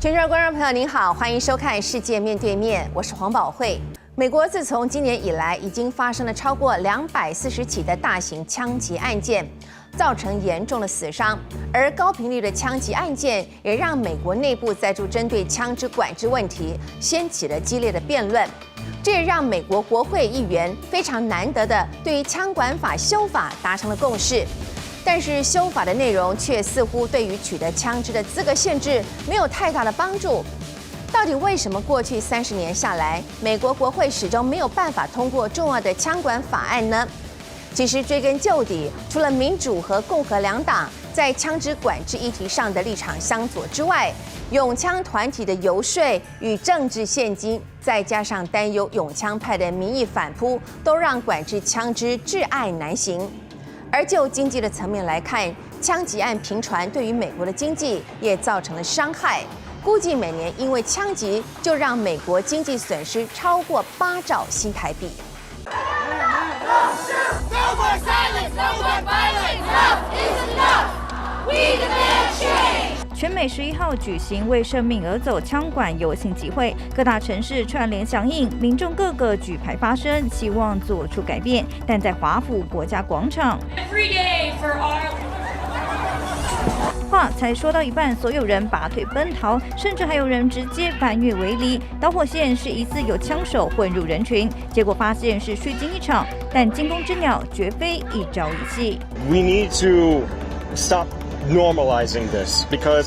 全球观众朋友您好，欢迎收看《世界面对面》，我是黄宝慧。美国自从今年以来，已经发生了超过240起的大型枪击案件，造成严重的死伤。而高频率的枪击案件，也让美国内部再度针对枪支管制问题掀起了激烈的辩论。这也让美国国会议员非常难得的对于枪管法修法达成了共识。但是修法的内容却似乎对于取得枪支的资格限制没有太大的帮助。到底为什么过去30年下来，美国国会始终没有办法通过重要的枪管法案呢？其实追根究底，除了民主和共和两党在枪支管制议题上的立场相左之外，拥枪团体的游说与政治现金，再加上担忧拥枪派的民意反扑，都让管制枪支至爱难行。而就经济的层面来看，枪击案频传对于美国的经济也造成了伤害。估计每年因为枪击就让美国经济损失超过8兆新台币。全美11号举行为生命而走枪管游行集会，各大城市串联响应，民众个个举牌发声，希望做出改变。但在华府国家广场，话才说到一半，所有人拔腿奔逃，甚至还有人直接翻越围篱。导火线是疑似有枪手混入人群，结果发现是虚惊一场。但惊弓之鸟绝非一朝一夕。We need to stop normalizing this because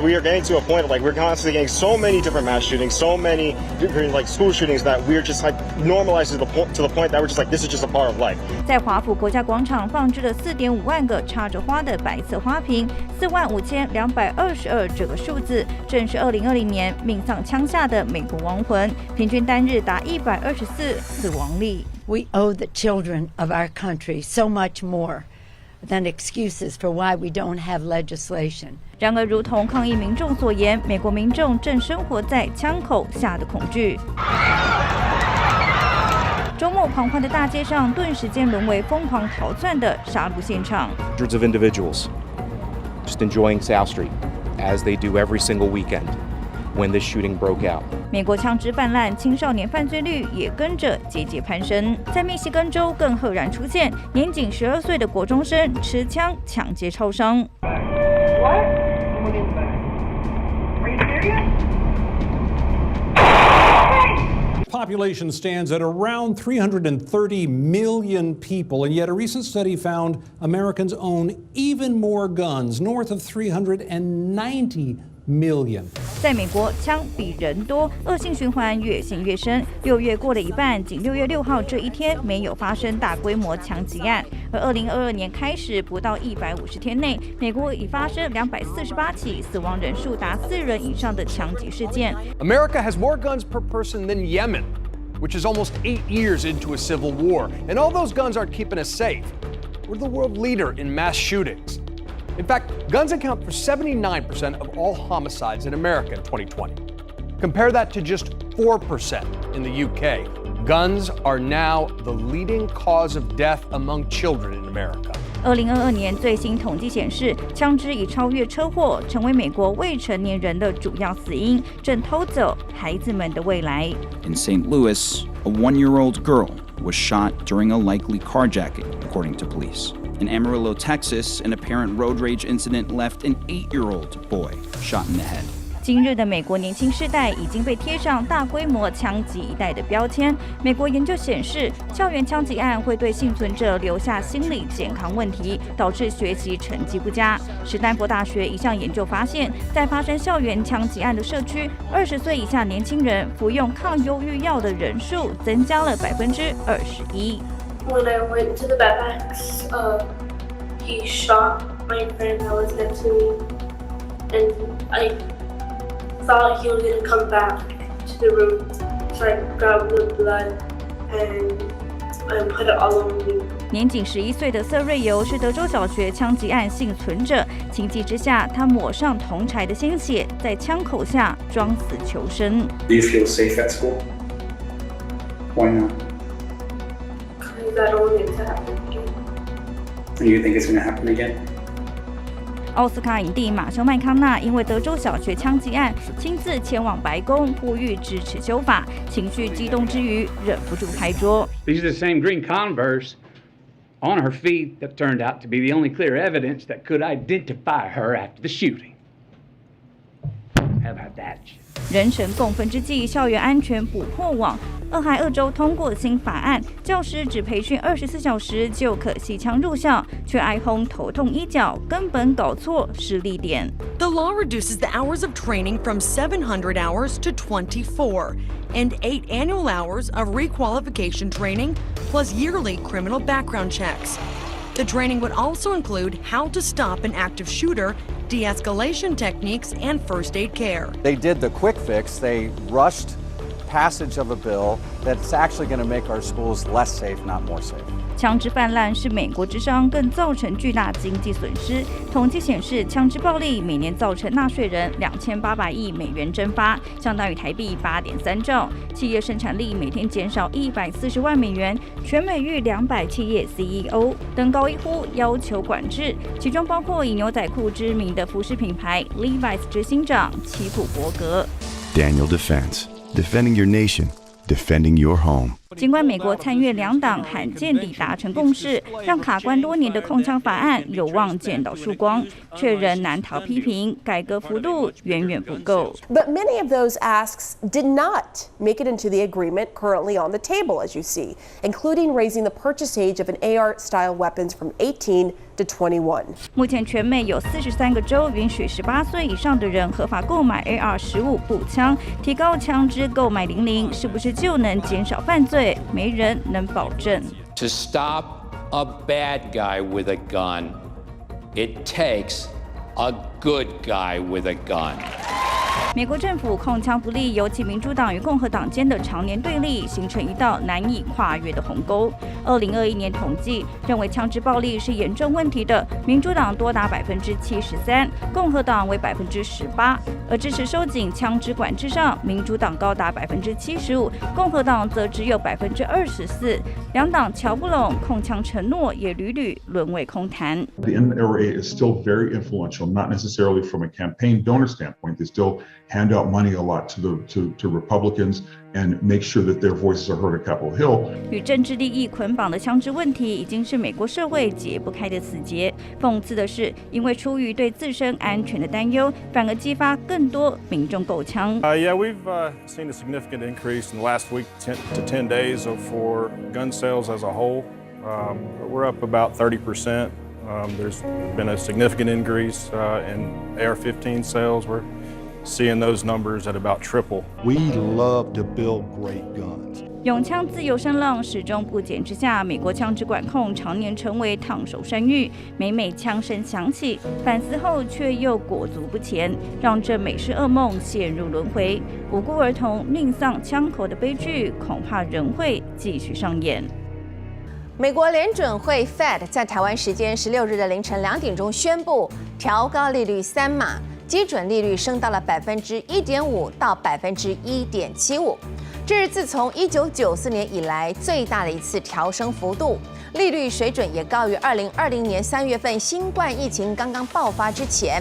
we are getting to a point of like we're constantly getting so many different mass shootings, so many different like school shootings that we're just like normalizing to the point that we're just like this is just a part of life. 在华府国家广场放置了4.5万个插着花的白色花瓶，45222这个数字正是2020年命丧枪下的美国亡魂，平均单日达124死亡例。We owe the children of our country so much more than excuses for why we don't have legislation. 然而，如同抗议民众所言，美国民众正生活在枪口下的恐惧。周末狂欢的大街上，顿时间沦为疯狂逃窜的杀戮现场。Hundreds of individuals just enjoying South Street, as they do every single weekend when this shooting broke out. 美国枪支泛滥，青少年犯罪率也跟着节节攀升。在密西根州更赫然出现年仅12岁的国中生持枪抢劫超商。Population stands at around 330 million people, and yet a recent study found Americans own even more guns, north of 390 million. 在美国，枪比人多，恶性循环越陷越深。6月过了一半，仅6月6号这一天没有发生大规模枪击案，而2022年开始不到150天内，美国已发生248起，死亡人数达4人以上的枪击事件。America has more guns per person than Yemen, which is almost 8 years into a civil war, and all those guns aren't keeping us safe. We're the world leader in mass shootings. In fact, guns account for 79% of all homicides in America in 2020. Compare that to just 4% in the UK. Guns are now the leading cause of death among children in America. 2022年最新统计显示，枪支已超越车祸，成为美国未成年人的主要死因，正偷走孩子们的未来。In St. Louis, a 1-year-old girl was shot during a likely carjacking, according to police. In Amarillo, Texas, an apparent road rage incident left an 8-year-old boy shot in the head. 今日的美国年轻世代已经被贴上大规模枪击一代的标签。美国研究显示，校园枪击案会对幸存者留下心理健康问题，导致学习成绩不佳。史丹佛大学一项研究发现，在发生校园枪击案的社区，20岁以下年轻人服用抗忧郁药的人数增加了21%。When I went to the backpacks, he shot my friend that was next to me, and I thought he was gonna come back to the room, so I grabbed the blood and put it all over me. 年仅11岁的瑟瑞尤是德州小学枪击案幸存者，情急之下，他抹上同儕的鲜血，在枪口下装死求生。Do you feel safe at school? Why not? Because I don't want it to happen again. And you think it's going to happen again? 奥斯卡影帝马修麦康纳因为德州小学枪击案，亲自前往白宫呼吁支持修法，情绪激动之余忍不住拍桌。These are the same green Converse on her feet that turned out to be the only clear evidence that could identify her after the shooting. How about that? 人神共愤之际，校园安全捕破网。俄亥俄州通过新法案，教师只培训24小时就可携枪入校，却挨轰头痛医脚，根本搞错施力点。The law reduces the hours of training from 700 hours to 24, and 8 annual hours of requalification training, plus yearly criminal background checks. The training would also include how to stop an active shooter, de-escalation techniques, and first aid care. They did the quick fix. They rushed passage of a bill that's actually going to make our schools less safe, not more safe. 枪支泛滥是美国之伤，更造成巨大经济损失。统计显示，枪支暴力每年造成纳税人2800亿美元蒸发，相当于台币8.3兆。企业生产力每天减少140万美元，全美逾200企业 CEO 登高一呼，要求管制，其中包括以牛仔裤知名的服饰品牌 Levi's 执行长齐普伯格。Daniel Defense, defending your nation, defending your home. 尽管美国参阅两党罕见地达成共识，让卡关多年的控枪法案有望见到曙光，却仍难逃批评，改革幅度远远不够。But many of those asks did not make it into the agreement currently on the table, as you see, including raising the purchase age of an AR-style weapons from 18 to 21. 目前全美有43个州允许18岁以上的人合法购买 AR-15步枪，提高枪支购买年龄，是不是就能减少犯罪？没人能保证。To stop a bad guy with a gun, it takes a good guy with a gun. 美国政府控枪不力，尤其民主党与共和党间的常年对立，形成一道难以跨越的鸿沟。2021年统计认为枪支暴力是严重问题的，民主党多达73%，共和党为18%，而支持收紧枪支管制上，民主党高达75%，共和党则只有24%。两党瞧不拢，控枪承诺也屡屡沦为空谈。The NRA is still very influential, not necessarily from a campaign donor standpoint. They still hand out money a lot to Republicans and make sure that their voices are heard at Capitol Hill. 与政治利益捆绑的枪支问题已经是美国社会解不开的死结。讽刺的是，因为出于对自身安全的担忧，反而激发更多民众购枪。Yeah, we've seen a significant increase in the last week to 10 days for gun sales as a whole. We're up about 30%. There's been a significant increase in AR-15 sales. We're seeing those numbers at about triple. We love to build great guns. 拥枪自由声浪始终不减之下，美国枪支管控常年成为烫手山芋。每枪声响起，反思后却又裹足不前，让这美式噩梦陷入轮回。无辜儿童命丧枪口的悲剧，恐怕仍会继续上演。美国联准会 Fed 在台湾时间16日的凌晨2点钟宣布调高利率3码，基准利率升到了1.5%到1.75%，这是自从1994年以来最大的一次调升幅度，利率水准也高于2020年3月份新冠疫情刚刚爆发之前，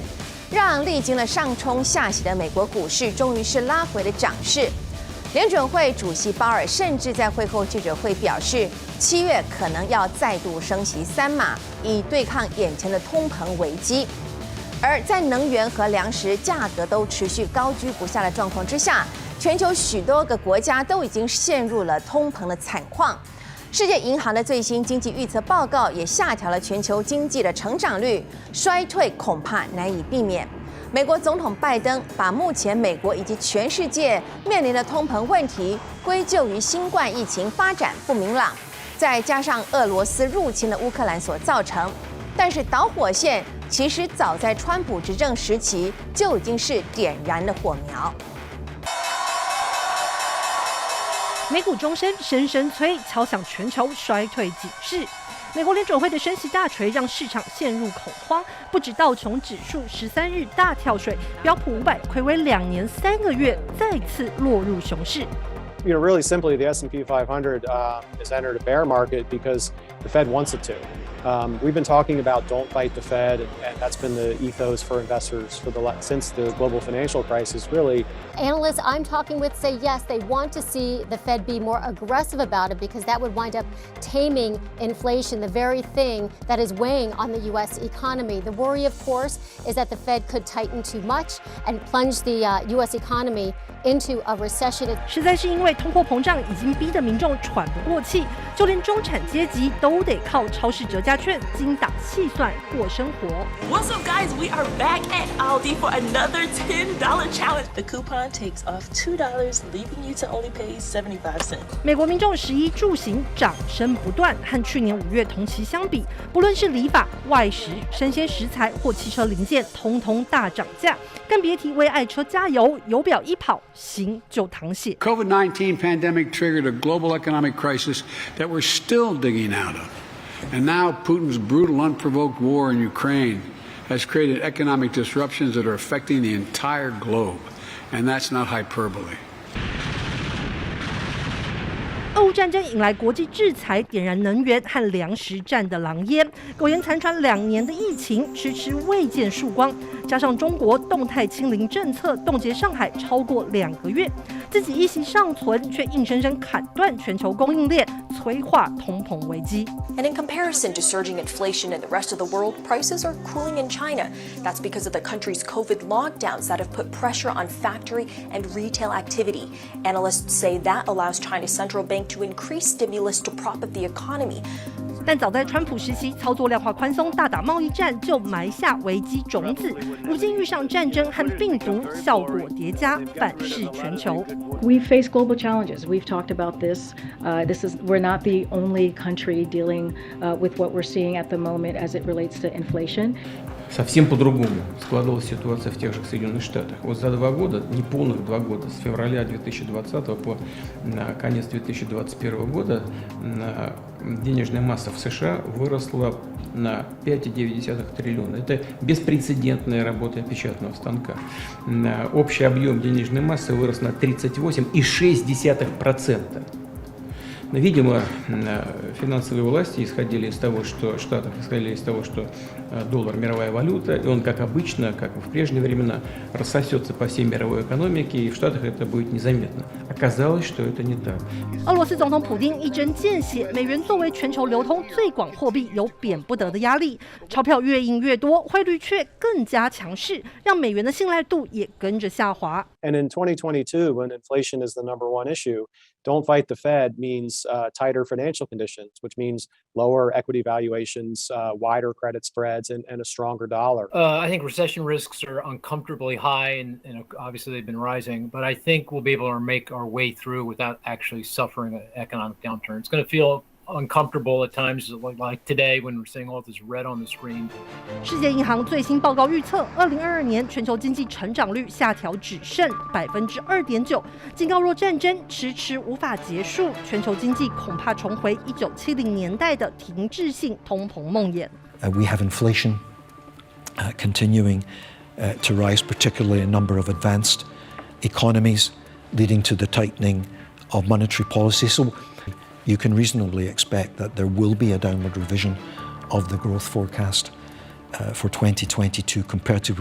让历经了上冲下洗的美国股市终于是拉回了涨势。联准会主席鲍尔甚至在会后记者会表示，7月可能要再度升息3码，以对抗眼前的通膨危机。而在能源和粮食价格都持续高居不下的状况之下，全球许多个国家都已经陷入了通膨的惨况。世界银行的最新经济预测报告也下调了全球经济的成长率，衰退恐怕难以避免。美国总统拜登把目前美国以及全世界面临的通膨问题归咎于新冠疫情发展不明朗，再加上俄罗斯入侵了乌克兰所造成。但是导火线其实早在川普执政时期就已经是点燃了火苗。美股钟声声声催，敲响全球衰退警示。美国联准会的升息大锤让市场陷入恐慌，不止道琼指数13日大跳水，标普500睽违2年3个月再次落入熊市。You know, really simply, the S&P 500 has entered a bear market because the Fed wants it to. We've been talking about don't fight the Fed, and that's been the ethos for investors since the global financial crisis, really. Analysts I'm talking with say yes, they want to see the Fed be more aggressive about it because that would wind up taming inflation, the very thing that is weighing on the U.S. economy. The worry, of course, is that the Fed could tighten too much and plunge the U.S. economy into a recession. 实在是因为通货膨胀已经逼得民众喘不过气，就连中产阶级都得靠超市折价券精打细算过生活。What's up, guys? We are back at Aldi for another $10 challenge. The coupon takes off $2, leaving you to only pay 75 cents. 美国民众食衣住行涨声不断，和去年5月同期相比，不论是理发、外食、生鲜食材或汽车零件，通通大涨价，更别提为爱车加油，油表一跑，行就淌血。COVID-19 pandemic triggered a global economic crisis that we're still digging out of. And now Putin's brutal, unprovoked war in Ukraine has created economic disruptions that are affecting the entire globe. And that's not hyperbole. 俄乌战争引来国际制裁，点燃能源和粮食战的狼烟。苟延残喘2年的疫情，迟迟未见曙光。加上中国动态清零政策冻结上海超过2个月，自己一息尚存，却硬生生砍断全球供应链，催化通膨危机。And in comparison to surging inflation in the rest of the world, prices are cooling in China. That's because of the country's COVID lockdowns that have put pressure on factory and retail activity. Analysts say that allows China's central bank to increase stimulus to prop up the economy. 但早在川普时期操作量化宽松、大打贸易战，就埋下危机种子。如今遇上战争和病毒，效果叠加，反噬全球。We face global challenges. We've talked about this. We're not the only country dealing with what we're seeing at the moment as it relates to inflation. Совсем по-другому складывалась ситуация в тех же Соединенных Штатах. Вот за 2 года, неполных 2 года, с февраля 2020 по конец 2021 года, денежная масса в США выросла на 5,9 триллиона. Это беспрецедентная работа печатного станка. Общий объем денежной массы вырос на 38,6%. Но, видимо, финансовые власти исходили из того, что доллар – мировая валюта, и он, как обычно, как в прежние времена, рассосется по всей мировой экономике, и в Штатах это будет незаметно. Оказалось, что это не так. 俄罗斯总统普丁一针见血，美元作为全球流通最广货币，有贬不得的压力。钞票越印越多，汇率却更加强势，让美元的信赖度也跟着下滑。And in 2022, when inflation is the number one issue, don't fight the Fed means tighter financial conditions, which means lower equity valuations, wider credit spreads, and a stronger dollar. I think recession risks are uncomfortably high, and obviously they've been rising, but I think we'll be able to make our way through without actually suffering an economic downturn. It's going to feel uncomfortable at times, like today when we're seeing all this red on the screen. 世界银行最新报告预测，2022年全球经济成长率下调只剩2.9%，警告若战争迟迟无法结束，全球经济恐怕重回1970年代的停滞性通膨梦魇。We have inflation continuing to rise, particularly in a number of advanced economies, leading to the tightening of monetary policy. So you can reasonably expect that there will be a downward revision of the growth forecast for 2022 compared to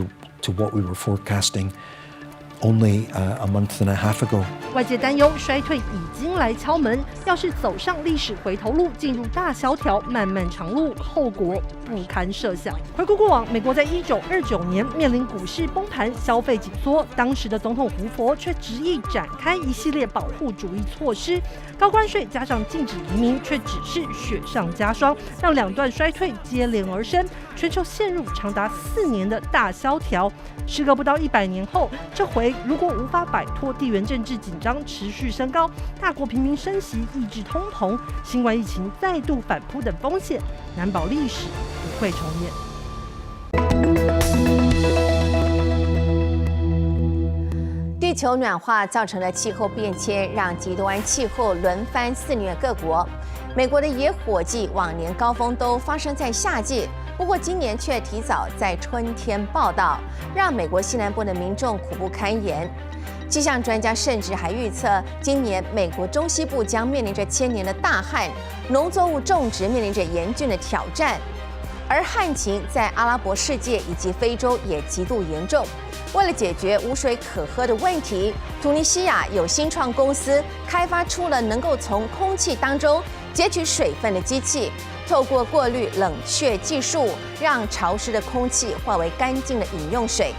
what we were forecasting only a month and a half ago. 外界担忧衰退已经来敲门，要是走上历史回头路，进入大萧条漫漫长路，后果不堪设想。回顾过往，美国在1929年面临股市崩盘、消费紧缩，当时的总统胡佛却执意展开一系列保护主义措施，高关税加上禁止移民，却只是雪上加霜，让2段衰退接连而生，全球陷入长达4年的大萧条。时隔不到100年后，这回如果无法摆脱地缘政治紧张持续升高、大国频频升息抑制通膨、新冠疫情再度反扑等风险，难保历史不会重演。地球暖化造成的气候变迁，让极端气候轮番肆虐各国。美国的野火季往年高峰都发生在夏季，不过今年却提早在春天报道，让美国西南部的民众苦不堪言。气象专家甚至还预测，今年美国中西部将面临着千年的大旱，农作物种植面临着严峻的挑战。而旱情在阿拉伯世界以及非洲也极度严重。为了解决无水可喝的问题，突尼西亚有新创公司开发出了能够从空气当中截取水分的机器，透过过滤冷却技术，让潮湿的空气化为干净的饮用水。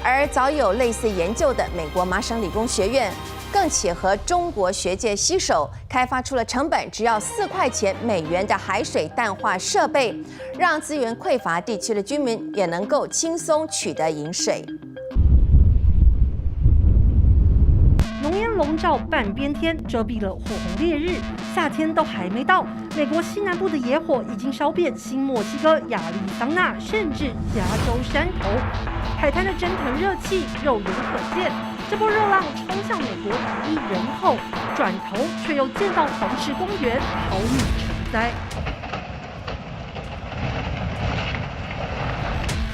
而早有类似研究的美国麻省理工学院，更且和中国学界携手，开发出了成本只要4块钱美元的海水淡化设备，让资源匮乏地区的居民也能够轻松取得饮水。浓烟笼罩半边天，遮蔽了火红烈日。夏天都还没到，美国西南部的野火已经烧遍新墨西哥、亚利桑那，甚至加州山头。海滩的蒸腾热气肉眼可见。这波热浪冲向美国1亿人后，转头却又见到黄石公园毫米成灾。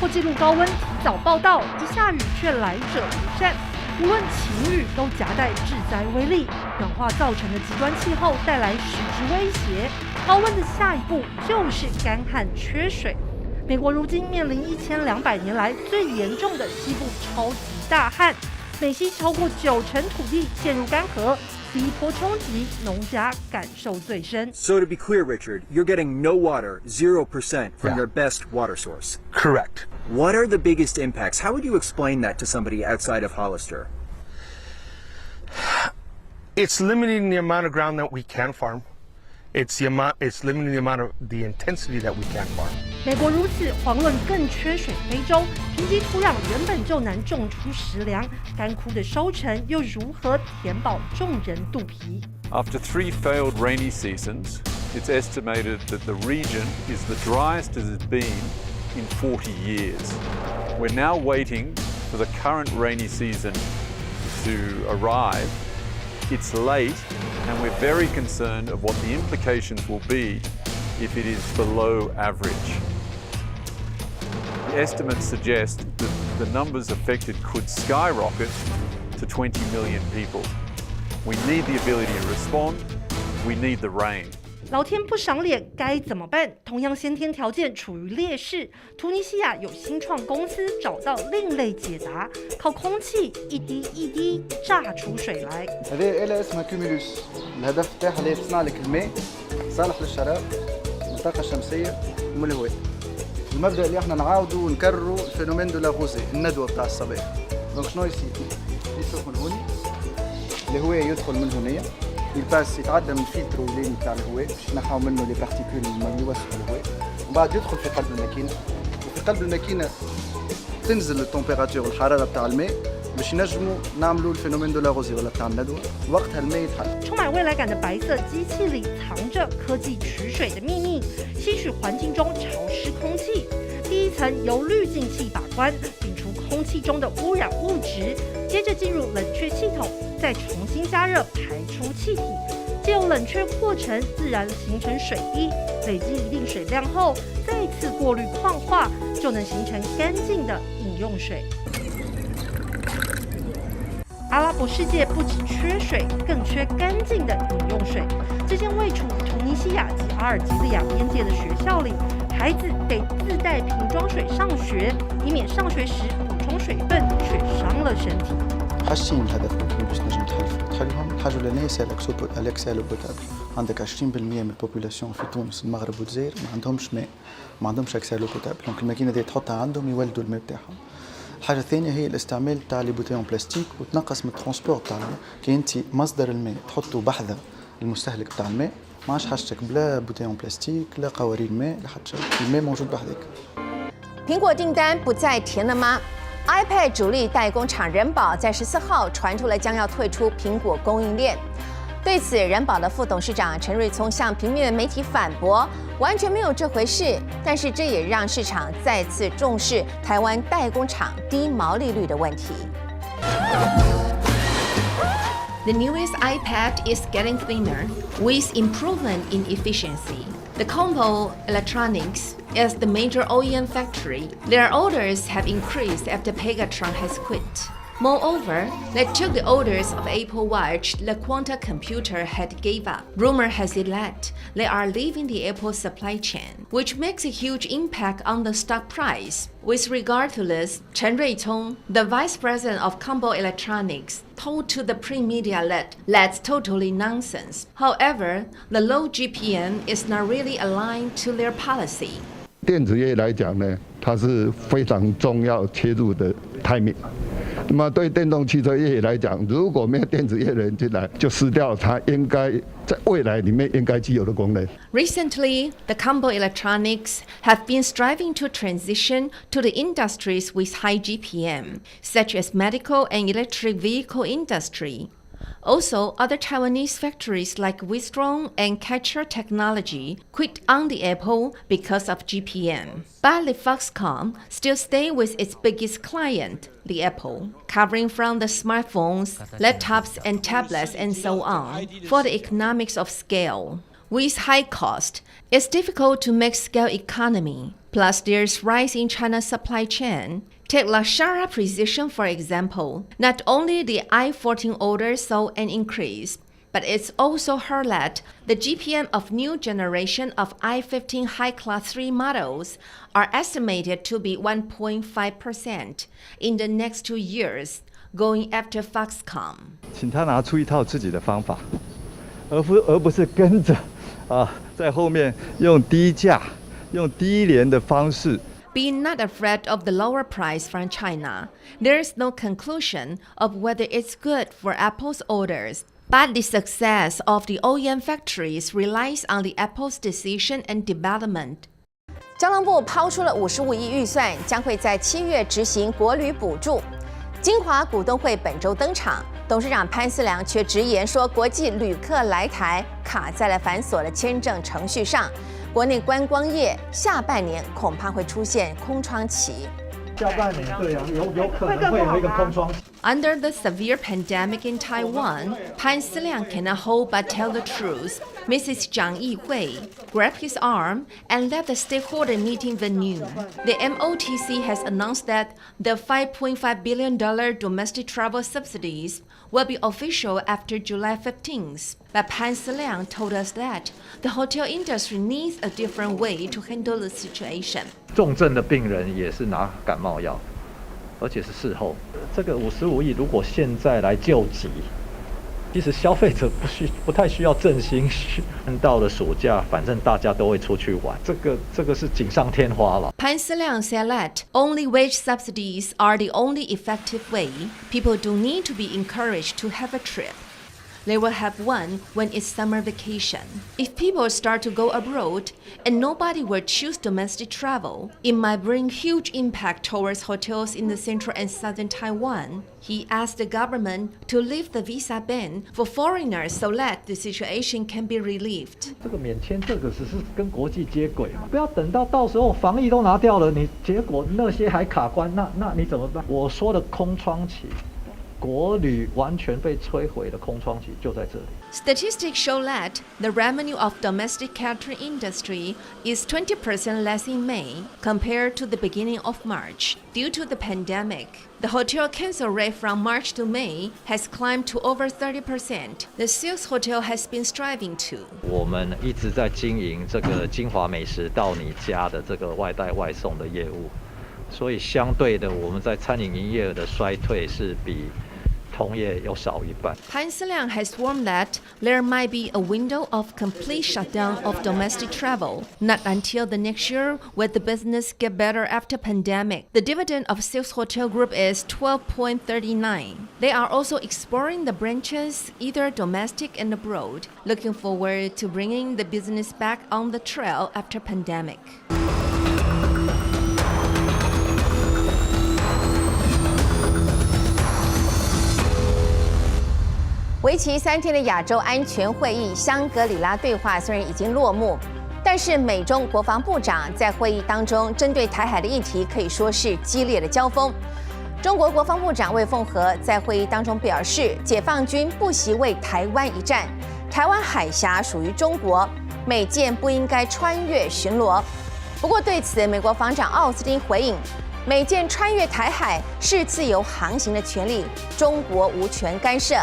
破纪录高温提早报道，一下雨却来者不善。无论晴雨都夹带致灾威力，氧化造成的极端气候带来实质威胁。高温的下一步就是干旱缺水。美国如今面临1200年来最严重的西部超级大旱，美西超过90%土地陷入干涸，第一波冲击农家感受最深。So to be clear, Richard, you're getting no water, 0% from your best water source. Correct. What are the biggest impacts? How would you explain that to somebody outside of Hollister? It's limiting the amount of ground that we can farm. It's limiting the amount of the intensity that we can farm. 美国如此，遑论更缺水非洲。贫瘠土壤原本就难种出食粮，干枯的收成又如何填饱众人肚皮？ After 3 failed rainy seasons, it's estimated that the region is the driest it has been in 40 years. We're now waiting for the current rainy season to arrive. It's late, and we're very concerned of what the implications will be if it is below average. The estimates suggest that the numbers affected could skyrocket to 20 million people. We need the ability to respond. We need the rain. 老天不赏脸该怎么办？同样先天条件处于劣势，突尼西亚有新创公司找到另类解答，靠空气一滴一滴榨出水来。هذه إلها اسمها كيميلوس، الهدف تاعها اللي تصنع لك الماء صالح للشراب من الطاقة الشمسية ومن الهواء. المبدأ اللي احنا نعاودوا ونكرروا الفينومين دو لاغوزي، الندوة بتاع الصباح. دونك شنو يصير؟ يصرف من هوني، الهواء يدخل من هنا. يباس يتعدى من الفلتر الليلي بتاع الهواء باش ينحوا منه لي بارتيكول اللي يوسخوا الهواء، ومن بعد يدخل في قلب الماكينه، وفي قلب الماكينه تنزل التمبيراتور الحراره بتاع الماء باش ينجموا نعملوا الفينومين دو لاغوزي ولا بتاع الندوه، وقتها الماء يتحل。充满未来感的白色机器里藏着科技取水的秘密，吸取环境中潮湿空气。第一层由滤净器把关，摒除空气中的污染物质，接着进入冷却系统，再重新加热排出气体，借由冷却过程自然形成水滴，累积一定水量后，再次过滤矿化，就能形成干净的饮用水。阿拉伯世界不只缺水，更缺干净的饮用水。这间位处突尼西亚及阿尔及利亚边界的学校里，孩子得自带瓶装水上学，以免上学时补充水分却伤了身体。حاجتين الهدف ممكن باش نجم تحلهم، الحاجة الأولانية سي الأكسالو بوتابل. عندك 20% من البوبولاسيون في تونس المغرب والجزائر ما عندهمش ماء، ما عندهمش أكسالو بوتابل، دونك الماكينة دي تحطها عندهم يولدوا الماء بتاعهم. الحاجة الثانية هي الاستعمال تاع لي بوتيون بلاستيك وتنقص من الترونسبور تاع الماء، كي أنت مصدر الماء تحطه بحذا المستهلك بتاع الماء، ما عادش حاجتك بلا بوتيون بلاستيك لا قوارير ماء لا حتى شيء، الماء موجود بحذاك. 苹果订单不再甜了吗？iPad 主力代工厂人保在14号传出了将要退出苹果供应链。对此，人保的副董事长陈瑞聪向平面媒体反驳，完全没有这回事。但是这也让市场再次重视台湾代工厂低毛利率的问题。The newest iPad is getting thinner with improvement in efficiency. The Compo Electronics is the major OEM factory. Their orders have increased after Pegatron has quit. Moreover, they took the orders of Apple Watch the quantum computer had gave up. Rumor has it that they are leaving the Apple supply chain, which makes a huge impact on the stock price. With regard to this, Chen Ruitong, the vice president of Combo Electronics, told to the print media that that's totally nonsense. However, the low GPM is not really aligned to their policy. 电子业来讲呢，它是非常重要切入的 timing。那么对电动汽车业来讲，如果没有电子业的人进来，就失掉它应该在未来里面应该具有的功能。Recently, the Combo Electronics have been striving to transition to the industries with high GPM, such as medical and electric vehicle industry. Also, other Taiwanese factories like Wistron and Catcher Technology quit on the Apple because of GPM. But the Foxconn still stay with its biggest client, the Apple, covering from the smartphones, laptops and tablets and so on, for the economics of scale. With high cost, it's difficult to make scale economy. Plus, there's rise in China's supply chain. Take Lakshara Precision, for example. Not only the i14 orders saw an increase, but it's also heard that the GPM of new generation of i15 High Class 3 models are estimated to be 1.5% in the next 2 years, going after Foxconn. 请他拿出一套自己的方法，而不是跟着在后面用低价、用低廉的方式。 Being not afraid of the lower price from China, there is no conclusion of whether it's good for Apple's orders. But the success of the OEM factories relies on the Apple's decision and development. 交通部抛出了55亿预算，将会在7月执行国旅补助。金华股东会本周登场，董事长潘思良却直言说，国际旅客来台卡在了繁琐的签证程序上。 国内观光业下半年恐怕会出现空窗期。下半年对啊，有可能会有一个空窗期。Under the severe pandemic in Taiwan, Pan Siliang cannot hold but tell the truth. Mrs. Zhang Yihui grabbed his arm and left the stakeholder meeting venue. The MOTC has announced that the $5.5 billion domestic travel subsidies will be official after July 15th. But Pan Siliang told us that the hotel industry needs a different way to handle the situation. 重症的病人也是拿感冒药，而且是事后。这个55亿如果现在来救急，其实消费者不太需要振兴。到了暑假，反正大家都会出去玩，这个是锦上添花了。Pan Siliang said that only wage subsidies are the only effective way. People do need to be encouraged to have a trip. They will have one when it's summer vacation. If people start to go abroad and nobody will choose domestic travel, it might bring huge impact towards hotels in the central and southern Taiwan. He asked the government to lift the visa ban for foreigners so that the situation can be relieved. 这个免签这个只是跟国际接轨嘛，不要等到时候防疫都拿掉了，你结果那些还卡关，那你怎么办？我说的空窗期。 国旅完全被摧毁的空窗期就在这里。Statistics show that the revenue of domestic catering industry is 20% less in May compared to the beginning of March due to the pandemic. The hotel cancel rate from March to May has climbed to over 30%. The sales hotel has been striving to. 我们一直在经营这个金华美食到你家的这个外带外送的业务，所以相对的，我们在餐饮营业额的衰退是比 Pan Siliang has warned that there might be a window of complete shutdown of domestic travel, not until the next year when the business get better after pandemic. The dividend of Sales Hotel Group is 12.39. They are also exploring the branches, either domestic and abroad, looking forward to bringing the business back on the trail after pandemic. 为期3天的亚洲安全会议香格里拉对话虽然已经落幕，但是美中国防部长在会议当中针对台海的议题可以说是激烈的交锋。中国国防部长魏凤和在会议当中表示，解放军不惜为台湾一战，台湾海峡属于中国，美舰不应该穿越巡逻。不过对此，美国防长奥斯汀回应，美舰穿越台海是自由航行的权利，中国无权干涉。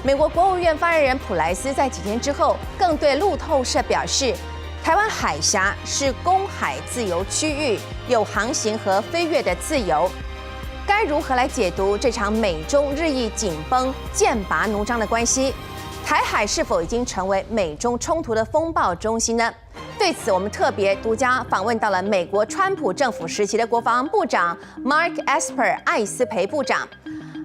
美国国务院发言人普莱斯在几天之后更对路透社表示，台湾海峡是公海自由区域，有航行和飞越的自由。该如何来解读这场美中日益紧绷、剑拔弩张的关系？台海是否已经成为美中冲突的风暴中心呢？对此，我们特别独家访问到了美国川普政府时期的国防部长 Mark Esper 艾斯培部长。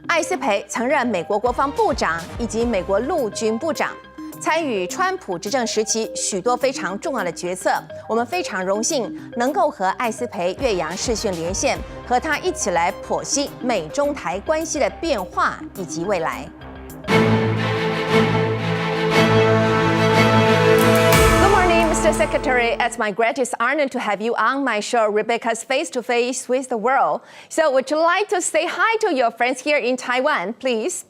艾斯培曾任美国国防部长以及美国陆军部长，参与川普执政时期许多非常重要的决策。我们非常荣幸能够和艾斯培越洋视讯连线，和他一起来剖析美中台关系的变化以及未来。Mr. Secretary, it's my greatest honor to have you on my show, Rebecca's Face to Face with the World. So would you like to say hi to your friends here in Taiwan, please?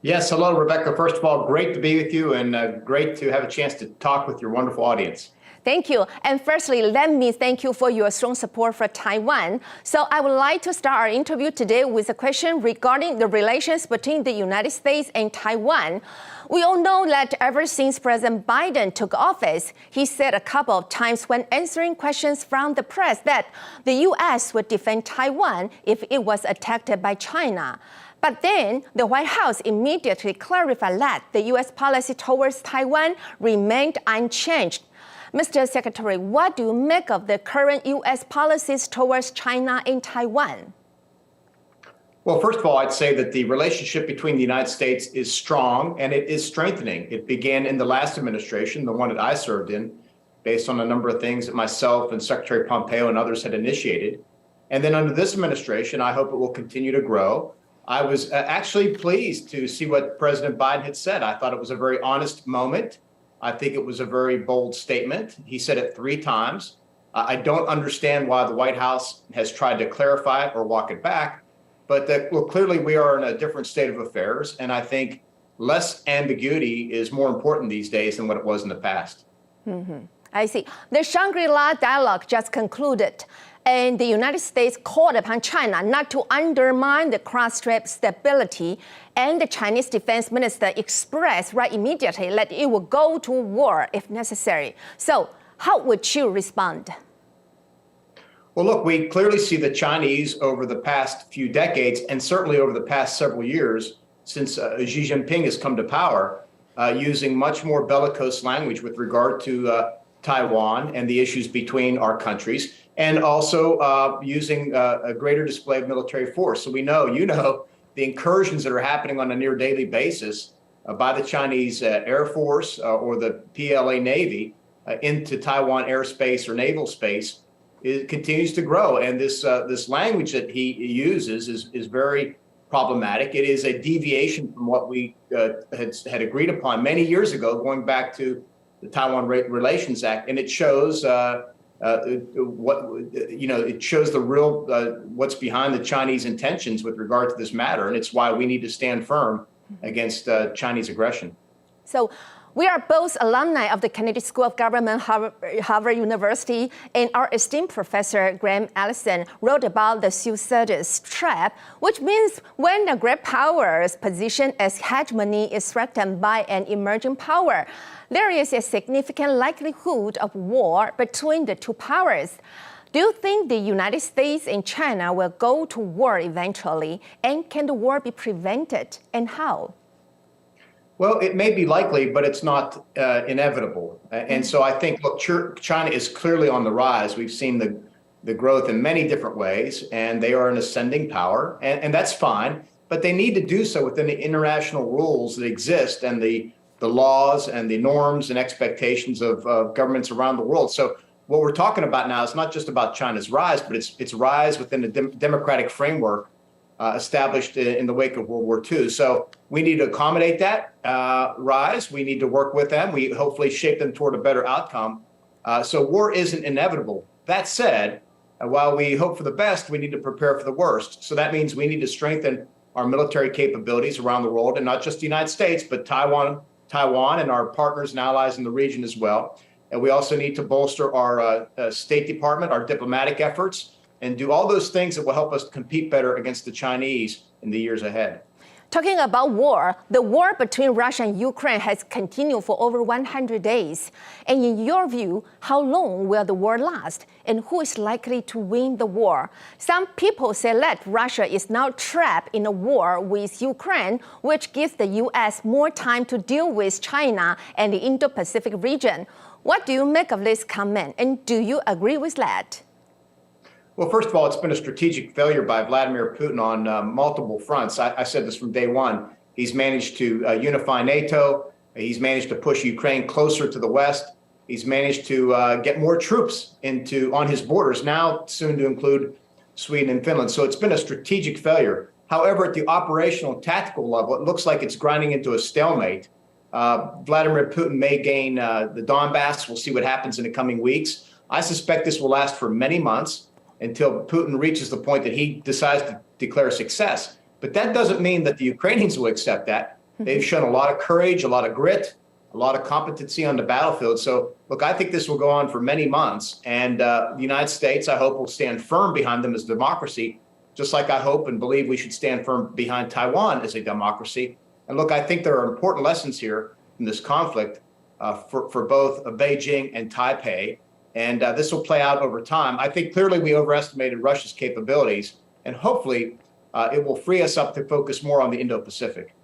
Yes, hello, Rebecca. First of all, great to be with you and great to have a chance to talk with your wonderful audience. Thank you. And firstly, let me thank you for your strong support for Taiwan. So I would like to start our interview today with a question regarding the relations between the United States and Taiwan. We all know that ever since President Biden took office, he said a couple of times when answering questions from the press that the U.S. would defend Taiwan if it was attacked by China. But then the White House immediately clarified that the U.S. policy towards Taiwan remained unchanged. Mr. Secretary, what do you make of the current U.S. policies towards China and Taiwan? Well, first of all, I'd say that the relationship between the United States is strong and it is strengthening. It began in the last administration, the one that I served in, based on a number of things that myself and Secretary Pompeo and others had initiated. And then under this administration, I hope it will continue to grow. I was actually pleased to see what President Biden had said. I thought it was a very honest moment. I think it was a very bold statement. He said it 3 times. I don't understand why the White House has tried to clarify it or walk it back, but clearly we are in a different state of affairs, and I think less ambiguity is more important these days than what it was in the past. I see. The Shangri-La dialogue just concluded, and the United States called upon China not to undermine the cross-strait stability, and the Chinese defense minister expressed right immediately that it will go to war if necessary. So how would you respond? Well, look, we clearly see the Chinese over the past few decades, and certainly over the past several years, since Xi Jinping has come to power, using much more bellicose language with regard to Taiwan and the issues between our countries, and also using a greater display of military force. So we know, the incursions that are happening on a near daily basis by the Chinese Air Force or the PLA Navy into Taiwan airspace or naval space, it continues to grow. And this language that he uses is very problematic. It is a deviation from what we had agreed upon many years ago, going back to the Taiwan Relations Act, and it shows it shows the real what's behind the Chinese intentions with regard to this matter, and it's why we need to stand firm against Chinese aggression. So we are both alumni of the Kennedy School of Government, Harvard University, and our esteemed professor, Graham Allison, wrote about the Thucydides trap, which means when a great power's position as hegemony is threatened by an emerging power, there is a significant likelihood of war between the two powers. Do you think the United States and China will go to war eventually? And can the war be prevented, and how? Well, it may be likely, but it's not inevitable. And so I think, look, China is clearly on the rise. We've seen the growth in many different ways, and they are an ascending power, and that's fine. But they need to do so within the international rules that exist and the laws and the norms and expectations of governments around the world. So what we're talking about now is not just about China's rise, but its rise within the democratic framework established in the wake of World War II. So we need to accommodate that rise. We need to work with them. We hopefully shape them toward a better outcome. So war isn't inevitable. That said, while we hope for the best, we need to prepare for the worst. So that means we need to strengthen our military capabilities around the world, and not just the United States, but Taiwan and our partners and allies in the region as well. And we also need to bolster our State Department, our diplomatic efforts, and do all those things that will help us compete better against the Chinese in the years ahead. Talking about war, the war between Russia and Ukraine has continued for over 100 days. And in your view, how long will the war last? And who is likely to win the war? Some people say that Russia is now trapped in a war with Ukraine, which gives the U.S. more time to deal with China and the Indo-Pacific region. What do you make of this comment? And do you agree with that? Well, first of all, it's been a strategic failure by Vladimir Putin on multiple fronts. I said this from day one. He's managed to unify NATO. He's managed to push Ukraine closer to the West. He's managed to get more troops on his borders, now soon to include Sweden and Finland. So it's been a strategic failure. However, at the operational and tactical level, it looks like it's grinding into a stalemate. Vladimir Putin may gain the Donbass. We'll see what happens in the coming weeks. I suspect this will last for many months, until Putin reaches the point that he decides to declare success. But that doesn't mean that the Ukrainians will accept that. They've shown a lot of courage, a lot of grit, a lot of competency on the battlefield. So, look, I think this will go on for many months. And the United States, I hope, will stand firm behind them as a democracy, just like I hope and believe we should stand firm behind Taiwan as a democracy. And look, I think there are important lessons here in this conflict for both Beijing and Taipei. And this will play out over time. I think clearly we overestimated Russia's capabilities, and hopefully it will free us up to focus more on the Indo-Pacific.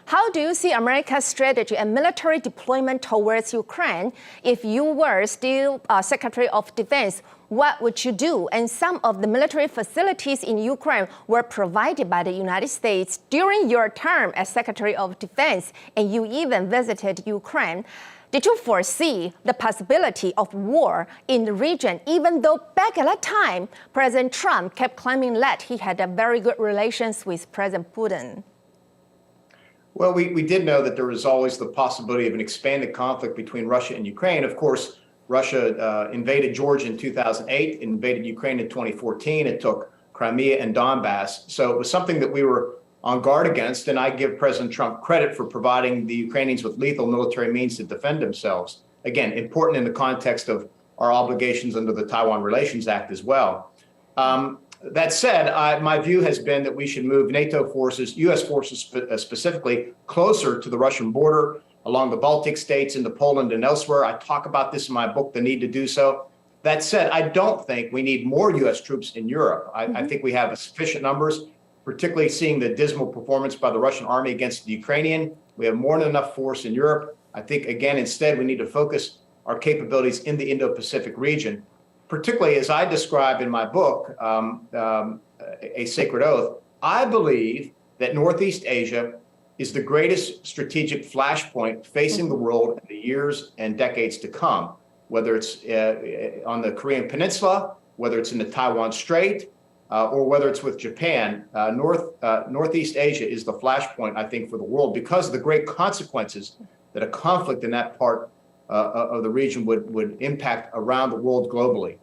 How do you see America's strategy and military deployment towards Ukraine? If you were still Secretary of Defense, what would you do? And some of the military facilities in Ukraine were provided by the United States during your term as Secretary of Defense, and you even visited Ukraine. Did you foresee the possibility of war in the region, even though back at that time, President Trump kept claiming that he had a very good relations with President Putin? Well, we did know that there was always the possibility of an expanded conflict between Russia and Ukraine. Of course, Russia invaded Georgia in 2008, invaded Ukraine in 2014. It took Crimea and Donbass. So it was something that we were on guard against, and I give President Trump credit for providing the Ukrainians with lethal military means to defend themselves. Again, important in the context of our obligations under the Taiwan Relations Act as well. That said, my view has been that we should move NATO forces, U.S. forces specifically, closer to the Russian border, along the Baltic states, into Poland and elsewhere. I talk about this in my book, The Need to Do So. That said, I don't think we need more U.S. troops in Europe. I think we have sufficient numbers, particularly seeing the dismal performance by the Russian army against the Ukrainian. We have more than enough force in Europe. I think, again, instead, we need to focus our capabilities in the Indo-Pacific region, particularly as I describe in my book, A Sacred Oath. I believe that Northeast Asia is the greatest strategic flashpoint facing the world in the years and decades to come, whether it's on the Korean Peninsula, whether it's in the Taiwan Strait, or whether it's with Japan. Northeast Asia is the flashpoint, I think, for the world because of the great consequences that a conflict in that part of the region would impact around the world globally.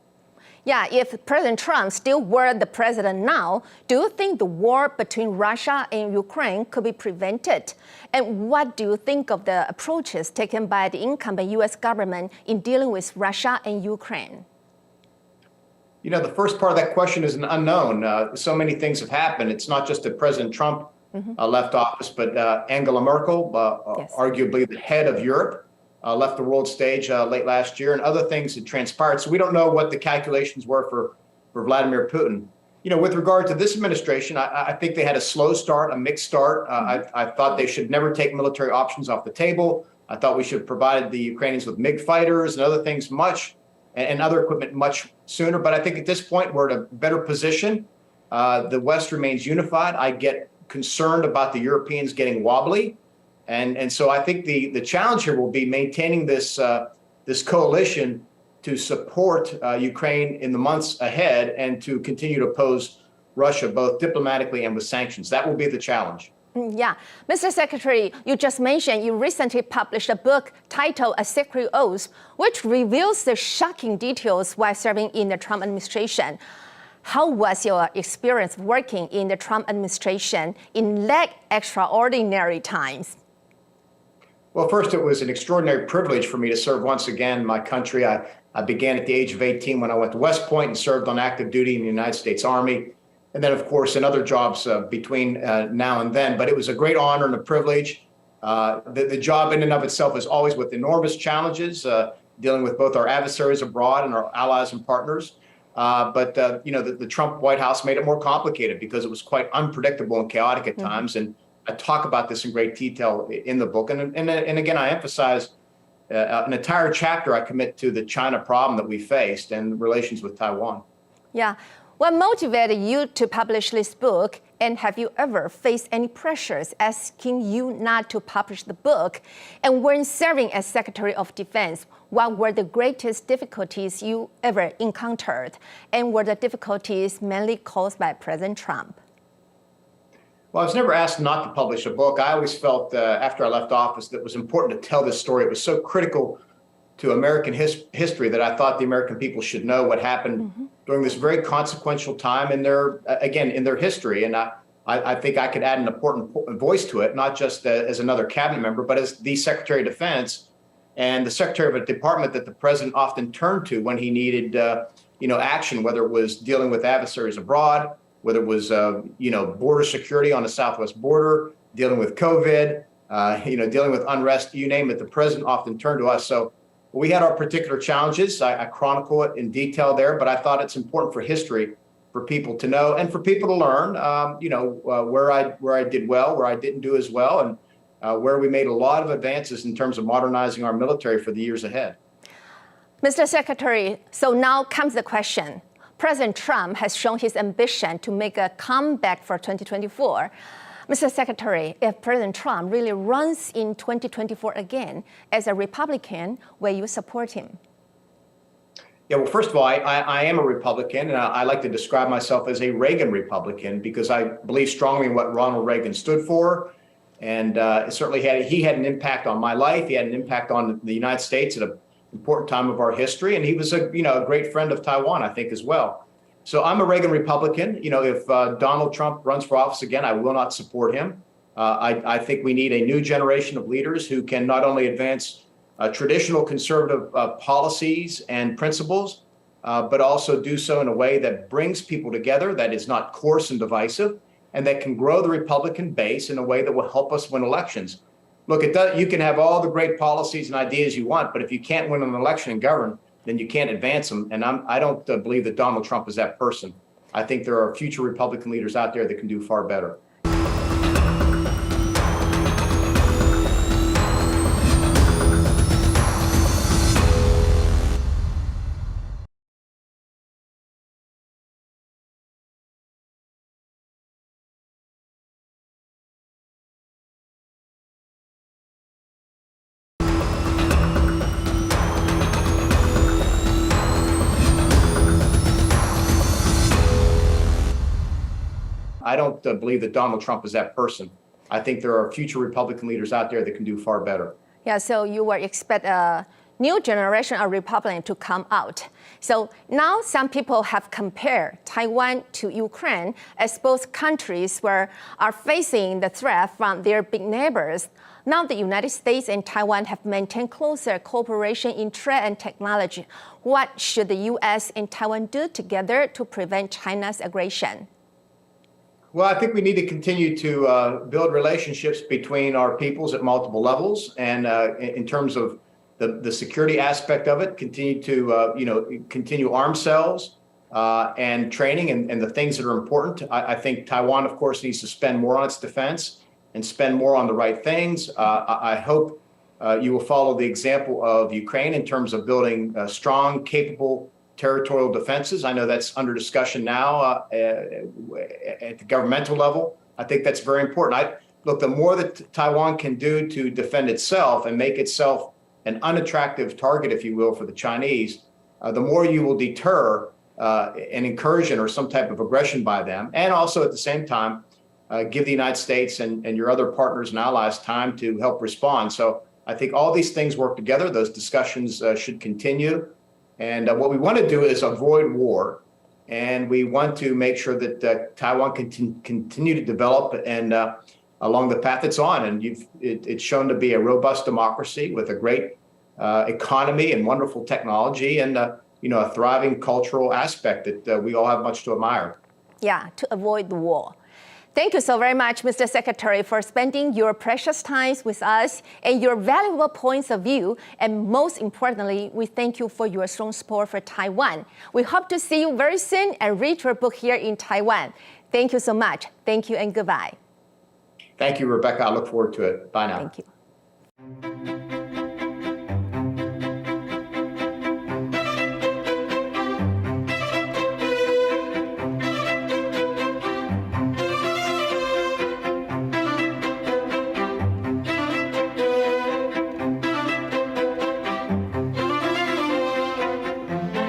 Yeah, if President Trump still were the president now, do you think the war between Russia and Ukraine could be prevented? And what do you think of the approaches taken by the incumbent U.S. government in dealing with Russia and Ukraine? You know, the first part of that question is an unknown. So many things have happened. It's not just that President Trump left office, but Angela Merkel, arguably the head of Europe, left the world stage late last year, and other things had transpired. So we don't know what the calculations were for Vladimir Putin. You know, with regard to this administration, I think they had a slow start, a mixed start. I thought they should never take military options off the table. I thought we should have provided the Ukrainians with MiG fighters and other things and other equipment much sooner. But I think at this point, we're in a better position. The West remains unified. I get concerned about the Europeans getting wobbly. And so I think the challenge here will be maintaining this coalition to support Ukraine in the months ahead and to continue to oppose Russia, both diplomatically and with sanctions. That will be the challenge. Yeah. Mr. Secretary, you just mentioned you recently published a book titled A Sacred Oath, which reveals the shocking details while serving in the Trump administration. How was your experience working in the Trump administration in that extraordinary times? Well, first, it was an extraordinary privilege for me to serve once again my country. I I began at the age of 18 when I went to West Point and served on active duty in the United States Army. And then, of course, in other jobs between now and then. But it was a great honor and a privilege. The job in and of itself is always with enormous challenges, dealing with both our adversaries abroad and our allies and partners. But the Trump White House made it more complicated because it was quite unpredictable and chaotic at times. And I talk about this in great detail in the book. And again, I emphasize an entire chapter I commit to the China problem that we faced and relations with Taiwan. Yeah. What motivated you to publish this book? And have you ever faced any pressures asking you not to publish the book? And when serving as Secretary of Defense, what were the greatest difficulties you ever encountered? And were the difficulties mainly caused by President Trump? Well, I was never asked not to publish a book. I always felt after I left office that it was important to tell this story. It was so critical to American history that I thought the American people should know what happened during this very consequential time in their history. And I think I could add an important voice to it, not just as another cabinet member, but as the Secretary of Defense and the Secretary of a department that the president often turned to when he needed action, whether it was dealing with adversaries abroad, whether it was border security on the southwest border, dealing with COVID, dealing with unrest, you name it, the president often turned to us. So we had our particular challenges. I chronicle it in detail there, but I thought it's important for history for people to know and for people to learn, where I did well, where I didn't do as well, and where we made a lot of advances in terms of modernizing our military for the years ahead. Mr. Secretary, so now comes the question. President Trump has shown his ambition to make a comeback for 2024. Mr. Secretary, if President Trump really runs in 2024 again, as a Republican, will you support him? Yeah, well, first of all, I am a Republican, and I like to describe myself as a Reagan Republican because I believe strongly in what Ronald Reagan stood for. And certainly he had an impact on my life. He had an impact on the United States at an important time of our history. And he was a great friend of Taiwan, I think, as well. So I'm a Reagan Republican. If Donald Trump runs for office again, I will not support him. I think we need a new generation of leaders who can not only advance traditional conservative policies and principles, but also do so in a way that brings people together, that is not coarse and divisive, and that can grow the Republican base in a way that will help us win elections. Look, you can have all the great policies and ideas you want, but if you can't win an election and govern, then you can't advance them. And I don't believe that Donald Trump is that person. I think there are future Republican leaders out there that can do far better. I don't believe that Donald Trump is that person. I think there are future Republican leaders out there that can do far better. Yeah, so you would expect a new generation of Republicans to come out. So now some people have compared Taiwan to Ukraine as both countries are facing the threat from their big neighbors. Now the United States and Taiwan have maintained closer cooperation in trade and technology. What should the U.S. and Taiwan do together to prevent China's aggression? Well, I think we need to continue to build relationships between our peoples at multiple levels, and in terms of the security aspect of it, continue to continue arm sales and training and the things that are important. I think Taiwan, of course, needs to spend more on its defense and spend more on the right things. I hope you will follow the example of Ukraine in terms of building strong, capable territorial defenses. I know that's under discussion now at the governmental level. I think that's very important. Look, the more that Taiwan can do to defend itself and make itself an unattractive target, if you will, for the Chinese, the more you will deter an incursion or some type of aggression by them. And also at the same time, give the United States and your other partners and allies time to help respond. So I think all these things work together. Those discussions should continue. And what we want to do is avoid war, and we want to make sure that Taiwan can continue to develop and along the path it's on. And it's shown to be a robust democracy with a great economy and wonderful technology and a thriving cultural aspect that we all have much to admire. Yeah, to avoid the war. Thank you so very much, Mr. Secretary, for spending your precious times with us and your valuable points of view. And most importantly, we thank you for your strong support for Taiwan. We hope to see you very soon and read your book here in Taiwan. Thank you so much. Thank you and goodbye. Thank you, Rebecca. I look forward to it. Bye now. Thank you.